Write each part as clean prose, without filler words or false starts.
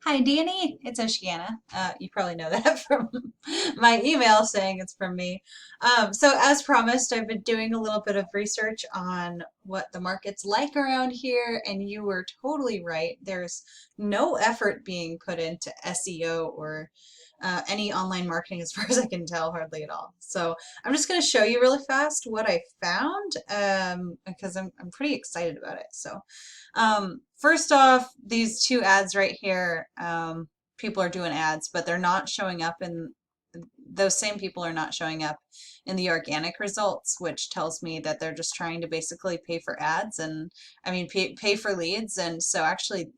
Hi, Danny. It's Oceana. You probably know that from my email saying it's from me. So, as promised, I've been doing a little bit of research on what the market's like around here, and you were totally right. There's no effort being put into SEO or any online marketing, as far as I can tell, hardly at all. So, I'm just going to show you really fast what I found because I'm pretty excited about it. So, first off, these two ads right here, people are doing ads, but they're not showing up in those same people are not showing up in the organic results, which tells me that they're just trying to basically pay for ads and I mean pay for leads. And so actually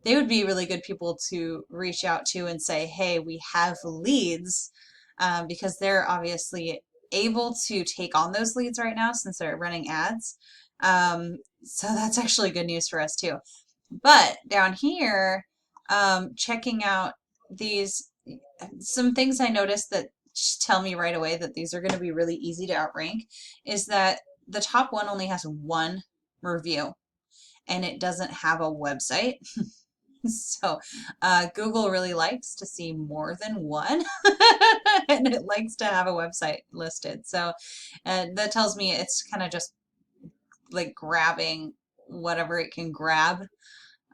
they would be really good people to reach out to and say, hey, we have leads, because they're obviously able to take on those leads right now since they're running ads. So that's actually good news for us too. But down here, checking out these, some things I noticed that tell me right away that these are going to be really easy to outrank is that the top one only has one review and it doesn't have a website. So Google really likes to see more than one and it likes to have a website listed. So that tells me it's kind of just like grabbing whatever it can grab.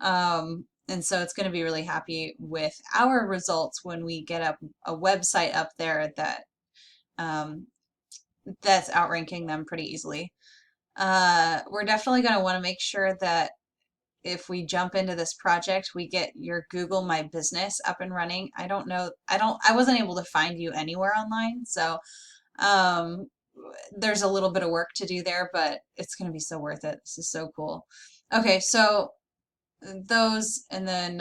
And so it's going to be really happy with our results when we get up a website up there that um, that's outranking them pretty easily. We're definitely going to want to make sure that if we jump into this project, we get your Google My Business up and running. I don't know, I wasn't able to find you anywhere online, so um, there's a little bit of work to do there, but it's going to be so worth it. This is so cool. Okay, so those, and then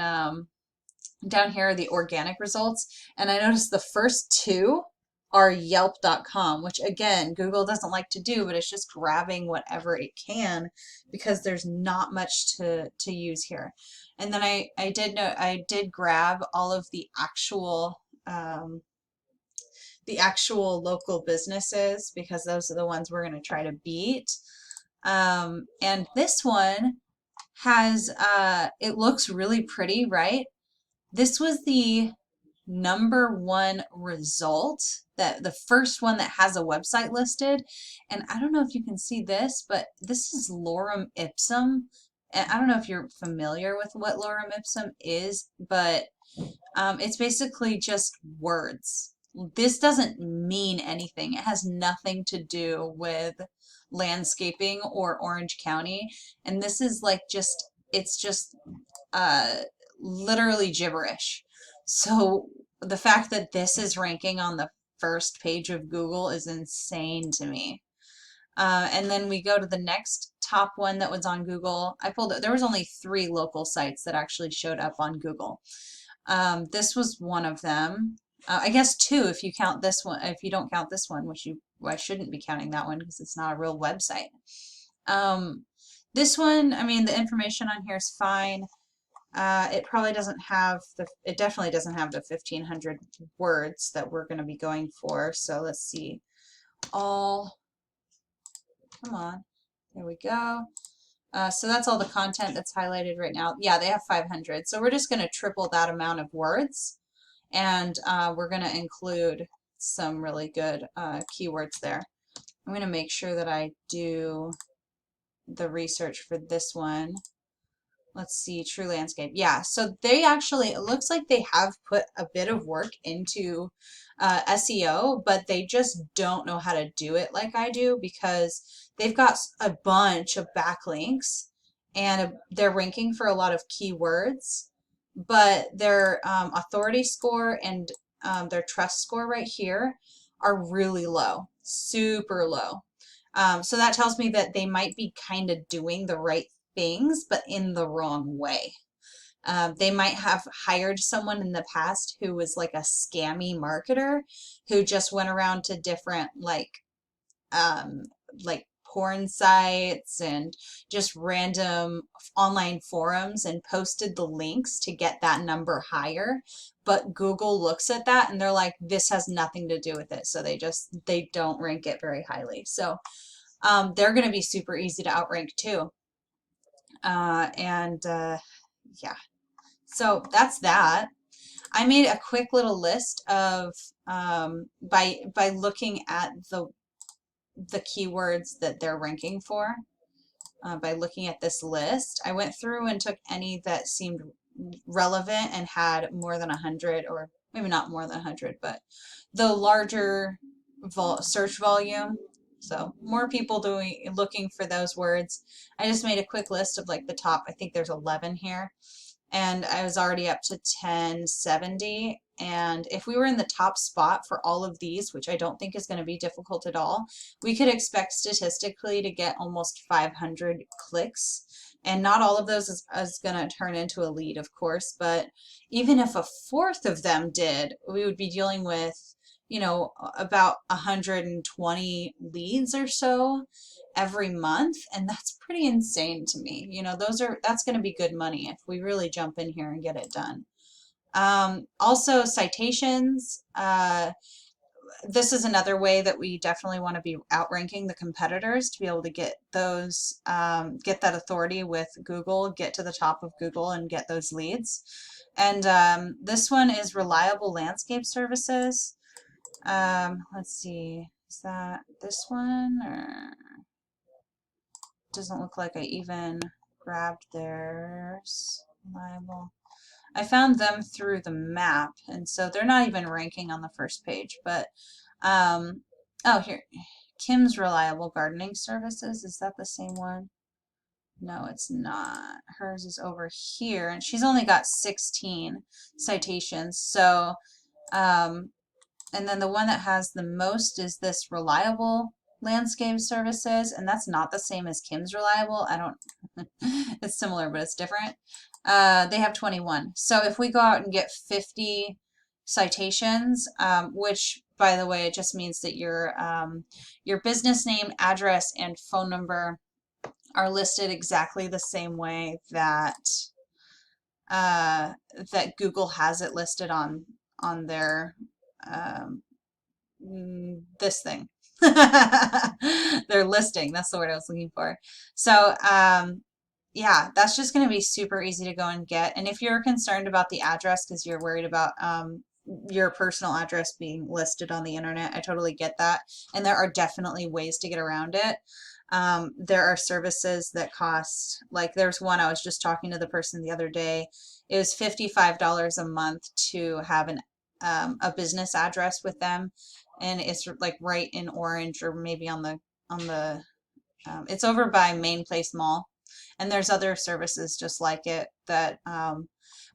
down here are the organic results. And I noticed the first two are yelp.com, which again, Google doesn't like to do, but it's just grabbing whatever it can because there's not much to use here. And then I did know I did grab all of the actual local businesses because those are the ones we're going to try to beat. And this one has it looks really pretty, right? This was the number one result, that the first one that has a website listed. And I don't know if you can see this, but this is lorem ipsum. And I don't know if you're familiar with what lorem ipsum is, but it's basically just words. This doesn't mean anything. It has nothing to do with landscaping or Orange County. And this is like just, it's just uh, literally gibberish. So the fact that this is ranking on the first page of Google is insane to me. And then we go to the next top one that was on Google. I pulled it. There was only 3 local sites that actually showed up on Google. This was one of them. I guess 2 if you count this one. If you don't count this one, which you I shouldn't be counting that one because it's not a real website. Um, this one, I mean, the information on here is fine. It probably doesn't have it definitely doesn't have the 1,500 words that we're going to be going for. So let's see. Come on, there we go. So that's all the content that's highlighted right now. Yeah, they have 500. So we're just going to triple that amount of words, and we're going to include some really good keywords there. I'm going to make sure that I do the research for this one. Let's see, True Landscape. Yeah, so they actually, it looks like they have put a bit of work into SEO, but they just don't know how to do it like I do because they've got a bunch of backlinks and they're ranking for a lot of keywords, but their authority score and their trust score right here are really low, super low. So that tells me that they might be kind of doing the right things, but in the wrong way. They might have hired someone in the past who was like a scammy marketer who just went around to different um, like porn sites and just random online forums and posted the links to get that number higher. But Google looks at that and they're like, this has nothing to do with it. So they don't rank it very highly. So they're going to be super easy to outrank too. And yeah, So that's that. I made a quick little list of by looking at the keywords that they're ranking for. By looking at this list, I went through and took any that seemed relevant and had more than 100, or maybe not more than 100, but the larger search volume. So more people looking for those words. I just made a quick list of like the top. I think there's 11 here, and I was already up to 1070. And if we were in the top spot for all of these, which I don't think is going to be difficult at all, we could expect statistically to get almost 500 clicks. And not all of those is going to turn into a lead, of course, but even if a fourth of them did, we would be dealing with, you know, about 120 leads or so every month, and that's pretty insane to me. You know, that's going to be good money if we really jump in here and get it done. Also citations. This is another way that we definitely want to be outranking the competitors to be able to get those, get that authority with Google, get to the top of Google and get those leads. And this one is reliable landscape services. Let's see, is that this one, or doesn't look like I even grabbed theirs. Reliable. I found them through the map, and so they're not even ranking on the first page, but oh, here, Kim's Reliable Gardening Services, is that the same one? No, it's not. Hers is over here, and she's only got 16 citations, so and then the one that has the most is this Reliable Landscape Services, and that's not the same as Kim's Reliable. I don't, it's similar, but it's different. They have 21. So if we go out and get 50 citations, which, by the way, it just means that your business name, address, and phone number are listed exactly the same way that that Google has it listed on their this thing. Their listing, that's the word I was looking for. So yeah, that's just going to be super easy to go and get. And if you're concerned about the address because you're worried about your personal address being listed on the internet, I totally get that. And there are definitely ways to get around it. There are services that cost, like there's one, I was just talking to the person the other day, it was $55 a month to have a business address with them, and it's like right in Orange, or maybe on the it's over by Main Place Mall, and there's other services just like it that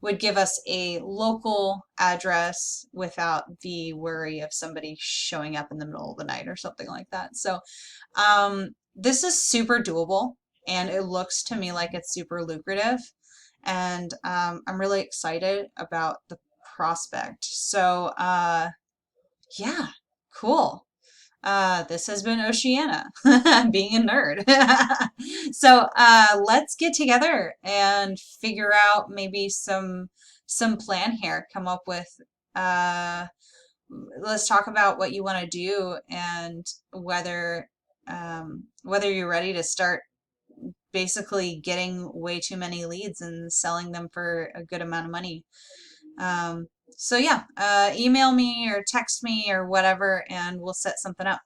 would give us a local address without the worry of somebody showing up in the middle of the night or something like that. So this is super doable, and it looks to me like it's super lucrative, and I'm really excited about the prospect. So yeah, cool. This has been Oceana, being a nerd. So let's get together and figure out maybe some plan here. Come up with let's talk about what you want to do, and whether you're ready to start basically getting way too many leads and selling them for a good amount of money. So yeah, email me or text me or whatever, and we'll set something up.